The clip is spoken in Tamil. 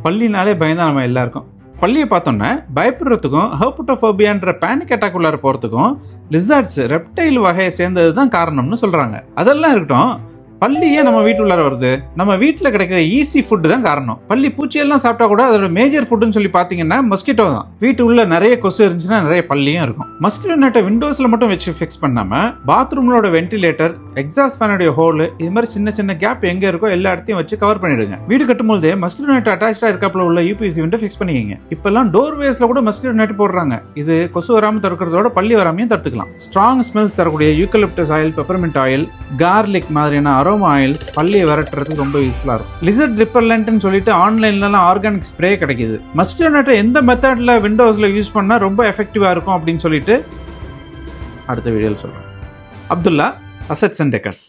பள்ளினாலே பயந்தான் நம்ம எல்லாருக்கும். பள்ளியை பார்த்தோன்னே பயப்படுறதுக்கும் ஹெர்புட்டோஃபோபியான்ற பேனிக் அட்டாக் உள்ளார போகிறதுக்கும் லிசார்ட்ஸ் ரெப்டைல் வகையை சேர்ந்தது தான் காரணம்னு சொல்கிறாங்க. அதெல்லாம் இருக்கட்டும், பள்ளியே நம்ம வீட்டுள்ளார வருது. நம்ம வீட்டில் கிடைக்கிற ஈஸி ஃபுட்டு தான் காரணம். பள்ளி பூச்சியெல்லாம் சாப்பிட்டா கூட அதோட மேஜர் ஃபுட்டுன்னு சொல்லி பார்த்தீங்கன்னா மஸ்கிட்டோ தான். வீட்டு உள்ள நிறைய கொசு இருந்துச்சுன்னா நிறைய பள்ளியும் இருக்கும். மஸ்கிட்டோ நெட்டை விண்டோஸ்ல மட்டும் வச்சு ஃபிக்ஸ் பண்ணாம பாத்ரூம்லோட வென்டிலேட்டர், எக்ஸாஸ்ட் ஃபேனுடைய ஹோல், இது மாதிரி சின்ன சின்ன கேப் எங்க இருக்கோ எல்லா இடத்தையும் வச்சு கவர் பண்ணிடுங்க. வீடு கட்டும்போதே மஸ்கிட்டோ நெட் அட்டாச்சா இருக்காப்புல உள்ள யூபிஎஸ்சி விண்டோ ஃபிக்ஸ் பண்ணிக்கங்க. இப்பெல்லாம் டோர்வேஸ்ல கூட மஸ்கிட்டோ நெட் போடுறாங்க. இது கொசு வராம தடுக்கிறதோட பள்ளி வராமையும் தடுத்துக்கலாம். ஸ்ட்ராங் ஸ்மெல்ஸ் தரக்கூடிய eucalyptus oil, peppermint oil, garlic மாதிரியான அரோமா ஆயில்ஸ் பள்ளியை விரட்டுறதுக்கு ரொம்ப யூஸ்ஃபுல்லா இருக்கும். லிசர்ட் ரிப்பல்லன்ட்னு சொல்லிட்டு ஆன்லைன்லாம் ஆர்கானிக் ஸ்ப்ரே கிடைக்குது. மஸ்கிட்டோ நெட்டை எந்த மெத்தட்ல விண்டோஸ்ல யூஸ் பண்ணா ரொம்ப எஃபெக்டிவா இருக்கும் அப்படின்னு சொல்லிட்டு அடுத்த வீடியோல சொல்றேன். Abdullah, assets and decors.